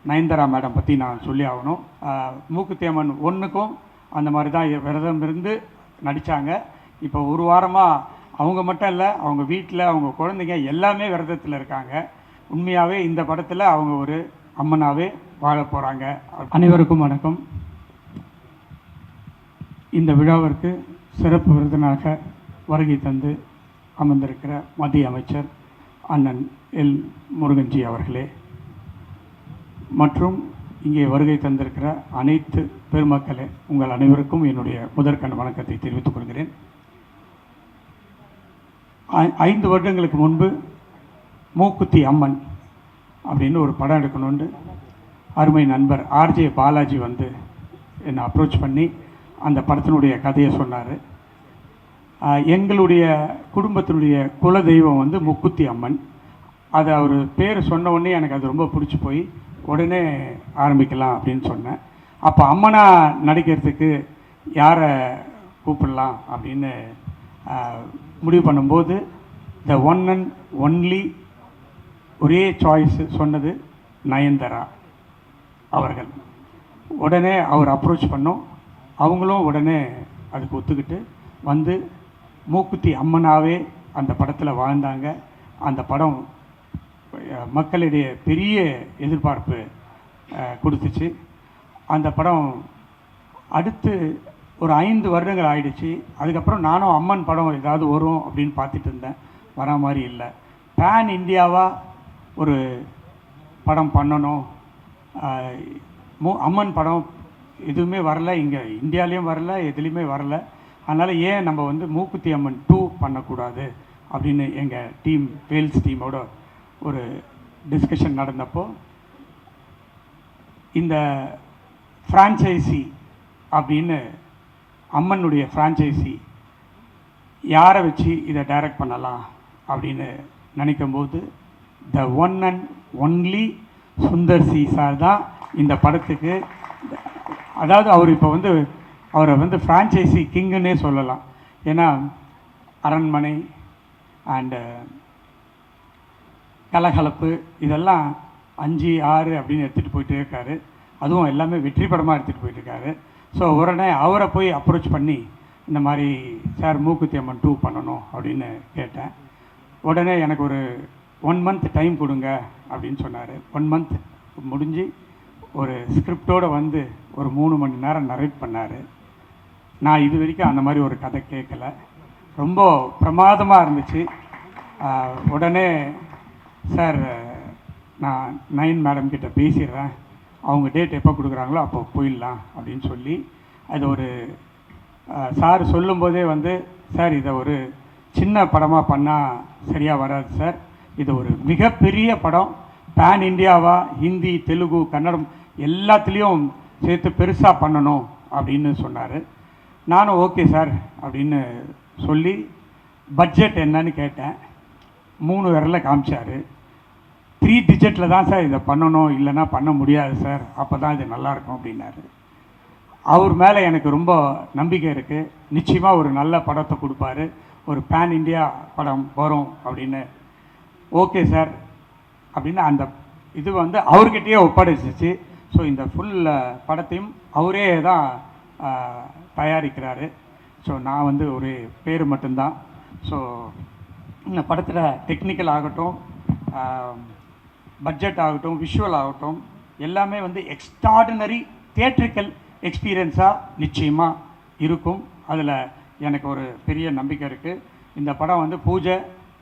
Nayanthara madam பற்றி நான் சொல்லி ஆகணும். மூக்குத்தி அம்மன் ஒன்றுக்கும் அந்த மாதிரி தான் விரதம் இருந்து நடித்தாங்க. இப்போ ஒரு வாரமாக அவங்க மட்டும் இல்லை, அவங்க வீட்டில் அவங்க குழந்தைங்க எல்லாமே விரதத்தில் இருக்காங்க. உண்மையாகவே இந்த படத்தில் அவங்க ஒரு அம்மனாகவே வாழ போகிறாங்க. அனைவருக்கும் வணக்கம். இந்த விழாவிற்கு சிறப்பு விருந்தினராக வருகை தந்து அமர்ந்திருக்கிற மத்திய அமைச்சர் அண்ணன் எல் முருகன்ஜி அவர்களே, மற்றும் இங்கே வருகை தந்திருக்கிற அனைத்து பெருமக்களே, உங்கள் அனைவருக்கும் என்னுடைய முதற்கண் வணக்கத்தை தெரிவித்துக் கொள்கிறேன். 5 வருடங்களுக்கு முன்பு மூக்குத்தி அம்மன் அப்படின்னு ஒரு படம் எடுக்கணும்னு அருமை நண்பர் ஆர்ஜே பாலாஜி வந்து என்னை அப்ரோச் பண்ணி அந்த படத்தினுடைய கதையை சொன்னார். எங்களுடைய குடும்பத்தினுடைய குலதெய்வம் வந்து மூக்குத்தி அம்மன். அது அவர் பேர் சொன்ன உடனே எனக்கு அது ரொம்ப பிடிச்சி போய் உடனே ஆரம்பிக்கலாம் அப்படின்னு சொன்னேன். அப்போ அம்மனாக நடிக்கிறதுக்கு யாரை கூப்பிடலாம் அப்படின்னு முடிவு பண்ணும்போது த ஒன் அண்ட் ஒன்லி ஒரே சாய்ஸ் சொன்னது நயன்தாரா அவர்கள். உடனே அவர் அப்ரோச் பண்ணோம். அவங்களும் உடனே அதுக்கு ஒத்துக்கிட்டு வந்து மூக்குத்தி அம்மனாகவே அந்த படத்தில் வாழ்ந்தாங்க. அந்த படம் மக்களிடையே பெரிய எதிர்பார்ப்பு கொடுத்துச்சு. அந்த படம் அடுத்து ஒரு 5 வருடங்கள் ஆயிடுச்சு. அதுக்கப்புறம் நானும் அம்மன் படம் ஏதாவது வரும் அப்படின்னு பார்த்துட்டு இருந்தேன். வரா மாதிரி இல்லை. பேன் இந்தியாவாக ஒரு படம் பண்ணணும், அம்மன் படம் எதுவுமே வரல, இங்கே இந்தியாலேயும் வரல, எதுலேயுமே வரல. அதனால் ஏன் நம்ம வந்து மூக்குத்தி அம்மன் 2 பண்ணக்கூடாது அப்படின்னு எங்கள் டீம், வேல்ஸ் டீமோட ஒரு டிஸ்கஷன் நடந்தப்போ, இந்த ஃப்ரான்ச்சைசி அப்படின்னு அம்மனுடைய ஃப்ரான்ச்சைசி யாரை வச்சு இதை டைரக்ட் பண்ணலாம் அப்படின்னு நினைக்கும்போது the one and only Sundar C sir தான் இந்த படத்துக்கு, அதாவது அவர் இப்போ வந்து அவரை வந்து ஃப்ரான்ச்சைசி கிங்குன்னே சொல்லலாம். ஏன்னா அரண்மனை அண்டு கலகலப்பு இதெல்லாம் 5, 6 அப்படின்னு எடுத்துகிட்டு போயிட்டே இருக்காரு. அதுவும் எல்லாமே வெற்றி படமாக எடுத்துகிட்டு போயிட்டுருக்காரு. ஸோ உடனே அவரை போய் அப்ரோச் பண்ணி இந்த மாதிரி சார் மூக்குத்தி அம்மன் 2 பண்ணணும் அப்படின்னு கேட்டேன். உடனே எனக்கு ஒரு 1 month டைம் கொடுங்க அப்படின்னு சொன்னார். 1 month முடிஞ்சு ஒரு ஸ்கிரிப்டோடு வந்து ஒரு 3 மணி நேரம் நரேட் பண்ணார். நான் இது வரைக்கும் அந்த மாதிரி ஒரு கதை கேட்கல. ரொம்ப பிரமாதமாக இருந்துச்சு. உடனே சார் நான் நயன் மேடம் கிட்ட பேசிடுறேன், அவங்க டேட் எப்போ கொடுக்குறாங்களோ அப்போ போயிடலாம் அப்படின்னு சொல்லி, அது ஒரு சார் சொல்லும்போதே வந்து சார் இதை ஒரு சின்ன படமாக பண்ணால் சரியாக வராது சார், இது ஒரு மிகப்பெரிய படம், பேன் இந்தியாவாக ஹிந்தி, தெலுங்கு, கன்னடம் எல்லாத்துலேயும் சேர்த்து பெருசாக பண்ணணும் அப்படின்னு சொன்னார். நானும் ஓகே சார் அப்படின்னு சொல்லி பட்ஜெட் என்னன்னு கேட்டேன். 3 விரல காமிச்சார். 3 டிஜிட்டில் தான் சார் இதை பண்ணணும், இல்லைன்னா பண்ண முடியாது சார், அப்போ தான் இது நல்லாயிருக்கும் அப்படின்னாரு. அவர் மேலே எனக்கு ரொம்ப நம்பிக்கை இருக்குது. நிச்சயமாக ஒரு நல்ல படத்தை கொடுப்பாரு, ஒரு பேன் இந்தியா படம் வரும் அப்படின்னு. ஓகே சார் அப்படின்னு அந்த இது வந்து அவர்கிட்டயே ஒப்படைச்சிச்சு. ஸோ இந்த ஃபுல் படத்தையும் அவரே தான் தயாரிக்கிறாரு. ஸோ நான் வந்து ஒரு பேர் மட்டும்தான். ஸோ இந்த படத்தில் டெக்னிக்கல் ஆகட்டும், பட்ஜெட் ஆகட்டும், விஷுவல் ஆகட்டும், எல்லாமே வந்து எக்ஸ்ட்ராடினரி தியேட்ரிக்கல் எக்ஸ்பீரியன்ஸாக நிச்சயமாக இருக்கும். அதில் எனக்கு ஒரு பெரிய நம்பிக்கை இருக்குது. இந்த படம் வந்து பூஜை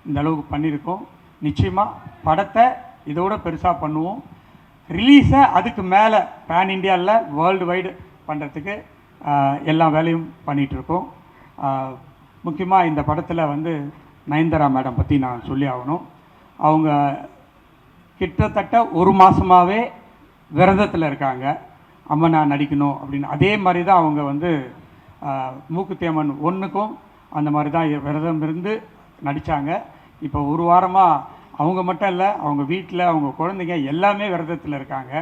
இந்த அளவுக்கு பண்ணியிருக்கோம். நிச்சயமாக படத்தை இதோட பெருசாக பண்ணுவோம். ரிலீஸை அதுக்கு மேலே பேன் இண்டியாவில் வேர்ல்டு வைடு பண்ணுறதுக்கு எல்லா வேலையும் பண்ணிகிட்ருக்கோம். முக்கியமாக இந்த படத்தில் வந்து நயன்தாரா மேடம் பற்றி நான் சொல்லி ஆகணும். அவங்க கிட்டத்தட்ட 1 மாதமாகவே விரதத்தில் இருக்காங்க, அம்மனா நடிக்கணும் அப்படின்னு. அதே மாதிரி தான் அவங்க வந்து மூக்குத்தி அம்மன் 1க்கும் அந்த மாதிரி தான் விரதம் இருந்து நடித்தாங்க. இப்போ ஒரு வாரமாக அவங்க மட்டும் இல்லை, அவங்க வீட்டில் அவங்க குழந்தைங்க எல்லாமே விரதத்தில் இருக்காங்க,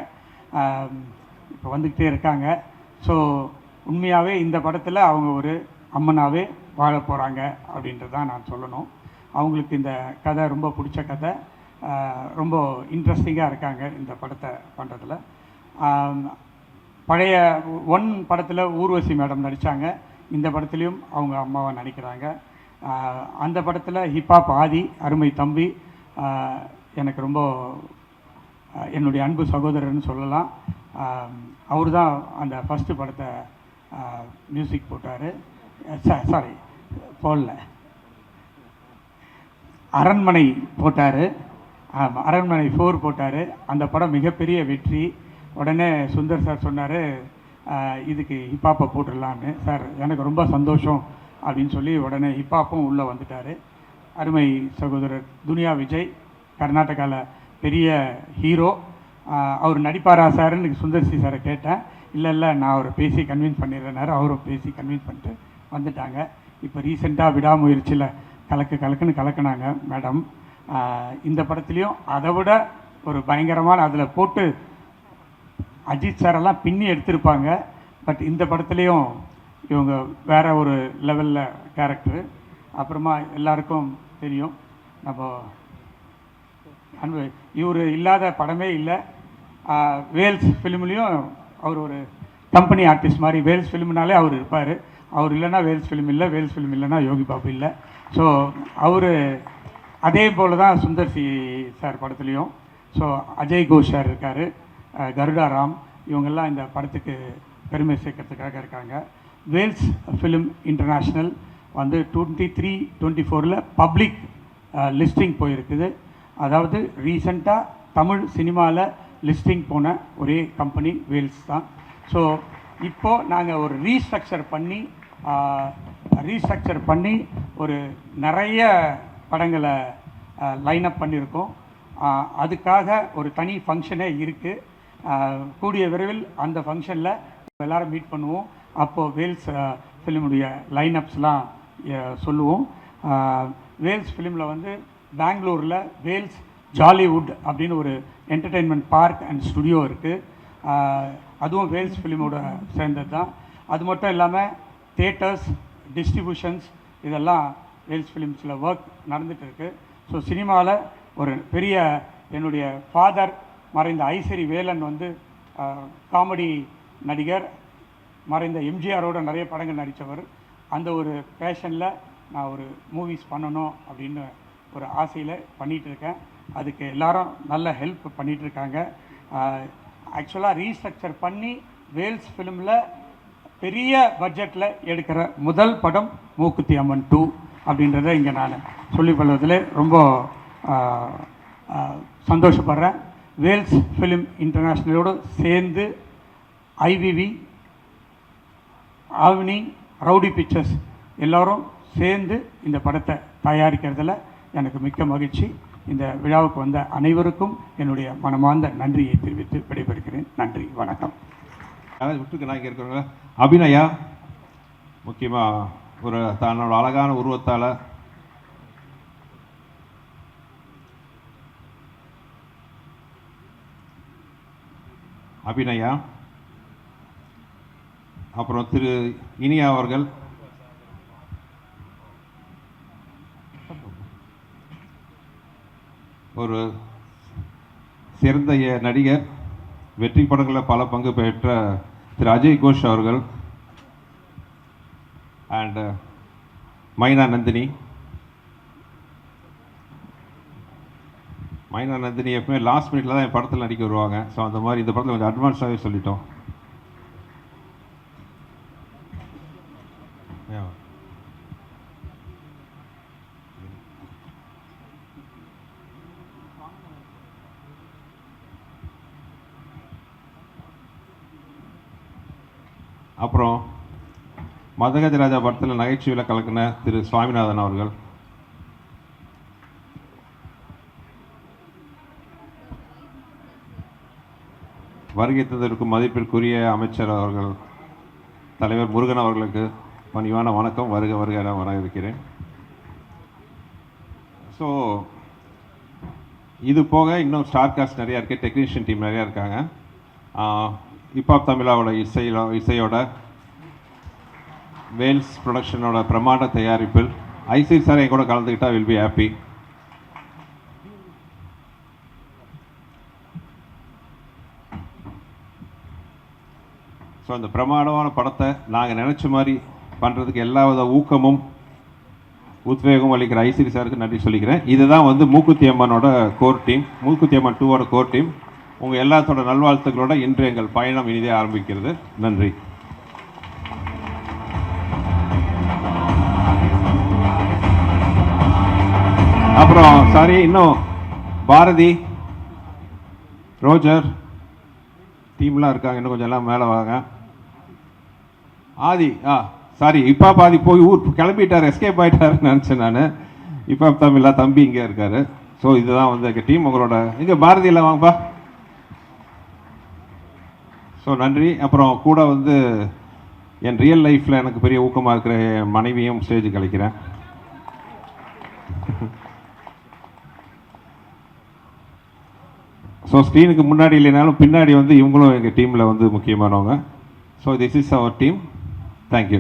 இப்போ வந்துக்கிட்டே இருக்காங்க. ஸோ உண்மையாகவே இந்த படத்தில் அவங்க ஒரு அம்மனாகவே வாழ போகிறாங்க அப்படின்றது தான் நான் சொல்லணும். அவங்களுக்கு இந்த கதை ரொம்ப பிடிச்ச கதை. ரொம்ப இன்ட்ரெஸ்டிங்காக இருக்காங்க இந்த படத்தை பண்ணுறதுல. பழைய ஒன் படத்தில் ஊர்வசி மேடம் நடித்தாங்க. இந்த படத்துலேயும் அவங்க அம்மாவை நடிக்கிறாங்க. அந்த படத்தில் ஹிப்ஹாப் ஆதி அருமை தம்பி எனக்கு ரொம்ப என்னுடைய அன்பு சகோதரர்னு சொல்லலாம். அவர் தான் அந்த ஃபஸ்ட்டு படத்தை மியூசிக் போட்டார். சாரி போடல, அரண்மனை போட்டார். அரண்மனை 4 போட்டார். அந்த படம் மிகப்பெரிய வெற்றி. உடனே சுந்தர் சார் சொன்னார், இதுக்கு ஹிப்ஹாப்பை போட்டுடலான்னு. சார் எனக்கு ரொம்ப சந்தோஷம் அப்படின்னு சொல்லி உடனே ஹிப்ஹாப்பும் உள்ளே வந்துட்டார். அருமை சகோதரர் துனியா விஜய் கர்நாடகாவில் பெரிய ஹீரோ. அவர் நடிப்பாரா சார்ன்னு சுந்தர் சி சாரை கேட்டேன். இல்லை நான் அவரை பேசி கன்வின்ஸ் பண்ணிடுறேனாரு. அவரும் பேசி கன்வின்ஸ் பண்ணிட்டு வந்துட்டாங்க. இப்போ ரீசெண்டாக விடாமுயற்சியில் கலக்குன்னு கலக்குனாங்க மேடம். இந்த படத்துலேயும் அதை விட ஒரு பயங்கரமான அதில் போட்டு அஜித் சாரெல்லாம் பின்னி எடுத்திருப்பாங்க. பட் இந்த படத்துலேயும் இவங்க வேறு ஒரு லெவலில் கேரக்டரு. அப்புறமா எல்லாருக்கும் தெரியும், நம்ம இவர் இல்லாத படமே இல்லை. வேல்ஸ் ஃபிலிம்லேயும் அவர் ஒரு கம்பெனி ஆர்டிஸ்ட் மாதிரி. வேல்ஸ் ஃபிலிம்னாலே அவர் இருப்பார். அவர் இல்லைன்னா வேல்ஸ் ஃபிலிம் இல்லை, வேல்ஸ் ஃபிலிம் இல்லைன்னா யோகி பாபு இல்லை. ஸோ அவர் அதே போல் தான் சுந்தர் சி சார் படத்துலேயும். ஸோ அஜய் கோஷ் சார் இருக்கார், கருடா ராம், இவங்கெல்லாம் இந்த படத்துக்கு பெருமை சேர்க்கறதுக்காக இருக்காங்க. வேல்ஸ் ஃபிலிம் இன்டர்நேஷ்னல் வந்து 23-24 பப்ளிக் லிஸ்டிங் போயிருக்குது. அதாவது ரீசெண்டாக தமிழ் சினிமாவில் லிஸ்டிங் போன ஒரே கம்பெனி வேல்ஸ் தான். ஸோ இப்போது நாங்கள் ஒரு ரீஸ்ட்ரக்சர் பண்ணி ஒரு நிறைய படங்களை லைனப் பண்ணியிருக்கோம். அதுக்காக ஒரு தனி ஃபங்க்ஷனே இருக்குது. கூடிய விரைவில் அந்த ஃபங்க்ஷனில் எல்லோரும் மீட் பண்ணுவோம். அப்போது வேல்ஸ் ஃபிலிமுடைய லைனப்ஸ்லாம் சொல்லுவோம். வேல்ஸ் ஃபிலிமில் வந்து பெங்களூரில் வேல்ஸ் ஜாலிவுட் அப்படின்னு ஒரு என்டர்டெயின்மெண்ட் பார்க் அண்ட் ஸ்டுடியோ இருக்குது. அதுவும் வேல்ஸ் ஃபிலிமோட சேர்ந்தது தான். அது மட்டும் இல்லாமல் தியேட்டர்ஸ், டிஸ்ட்ரிபியூஷன்ஸ் இதெல்லாம் வேல்ஸ் ஃபிலிம்ஸில் ஒர்க் நடந்துகிட்டு இருக்குது. ஸோ சினிமாவில் ஒரு பெரிய என்னுடைய ஃபாதர் மறைந்த ஐசரி வேலன் வந்து காமெடி நடிகர், மறைந்த எம்ஜிஆரோட நிறைய படங்கள் நடித்தவர். அந்த ஒரு பேஷனில் நான் ஒரு மூவிஸ் பண்ணணும் அப்படின்னு ஒரு ஆசையில் பண்ணிகிட்ருக்கேன். அதுக்கு எல்லாரும் நல்ல ஹெல்ப் பண்ணிகிட்ருக்காங்க. ஆக்சுவலாக ரீஸ்ட்ரக்சர் பண்ணி வேல்ஸ் ஃபிலிமில் பெரிய பட்ஜெட்டில் எடுக்கிற முதல் படம் மூக்குத்தி அம்மன் 2 அப்படின்றத இங்கே நான் சொல்லிக்கொள்வதில் ரொம்ப சந்தோஷப்படுறேன். வேல்ஸ் ஃபிலிம் இன்டர்நேஷ்னலோடு சேர்ந்து ஐவிவி, ஆவினி, ரவுடி பிக்சர்ஸ் எல்லோரும் சேர்ந்து இந்த படத்தை தயாரிக்கிறதுல எனக்கு மிக்க மகிழ்ச்சி. இந்த விழாவுக்கு வந்த அனைவருக்கும் என்னுடைய மனமார்ந்த நன்றியை தெரிவித்து விடைபெறுகிறேன். நன்றி, வணக்கம். விட்டுருக்கு நான் இங்கே இருக்கிறவங்க அபிநயா முக்கியமாக ஒரு தன்னோட அழகான உருவத்தால் அபிநயா, அப்புறம் திரு இனியா அவர்கள், ஒரு சிறந்த நடிகர், வெற்றி படங்களில் பல பங்கு பெற்ற திரு அஜய் கோஷ் அவர்கள், அண்ட் மைனா நந்தினி. மைனா நந்தினி எப்பவுமே லாஸ்ட் மினிட்ல தான் என் படத்தில் நடிக்க வருவாங்க. ஸோ அந்த மாதிரி இந்த படத்தில் கொஞ்சம் அட்வான்ஸாகவே சொல்லிட்டோம். அப்புறம் மதகஜ ராஜா படத்தில் நகைச்சுவையில் கலக்கின திரு சுவாமிநாதன் அவர்கள், வருகை தந்திருக்கும் மதிப்பிற்குரிய அமைச்சர் அவர்கள், தலைவர் முருகன் அவர்களுக்கு பணிவான வணக்கம். வருக வருக என வரவேற்கிறேன். ஸோ இது போக இன்னும் ஸ்டார் காஸ்ட் நிறையா இருக்குது, டெக்னீஷியன் டீம் நிறையா இருக்காங்க. ஹிப்ஹாப் தமிழாவோட இசையோட வேல்ஸ் ப்ரொடக்ஷனோட பிரமாண்ட தயாரிப்பில் ஐசி சார் என் கூட கலந்துக்கிட்டால் வில் பி ஹாப்பி. ஸோ அந்த பிரமாண்டமான படத்தை நாங்கள் நினச்ச மாதிரி பண்ணுறதுக்கு எல்லா வித ஊக்கமும் உத்வேகம் அளிக்கிற ஐசிடி சாருக்கு நன்றி சொல்லிக்கிறேன். இதுதான் வந்து மூக்குத்தி அம்மனோட core team, Mookuthi Amman 2ஓட core team. உங்கள் எல்லாத்தோட நல்வாழ்த்துக்களோட இன்று எங்கள் பயணம் இனிதே ஆரம்பிக்கிறது. நன்றி. அப்புறம் சாரி, இன்னும் பாரதி, ரோஜர் டீம்லாம் இருக்காங்க, இன்னும் கொஞ்சம் எல்லாம் மேலே வாங்க. ஆதி சாரி, இப்போ பாதி போய் ஊர் கிளம்பிட்டார், எஸ்கேப் ஆகிட்டாருன்னு நினச்சேன் நான். இப்போ தமிழா தம்பி இங்கே இருக்கார். ஸோ இதுதான் வந்து எங்கள் டீம். உங்களோட இங்கே பாரதியில் வாங்கப்பா. ஸோ நன்றி. அப்புறம் கூட வந்து என் ரியல் லைஃப்பில் எனக்கு பெரிய ஊக்கமாக இருக்கிற என் மனைவியும் ஸ்டேஜுக்கு அழைக்கிறேன். ஸோ ஸ்க்ரீனுக்கு முன்னாடி இல்லைனாலும் பின்னாடி வந்து இவங்களும் எங்கள் டீமில் வந்து முக்கியமானவங்க. So this is our team. Thank you.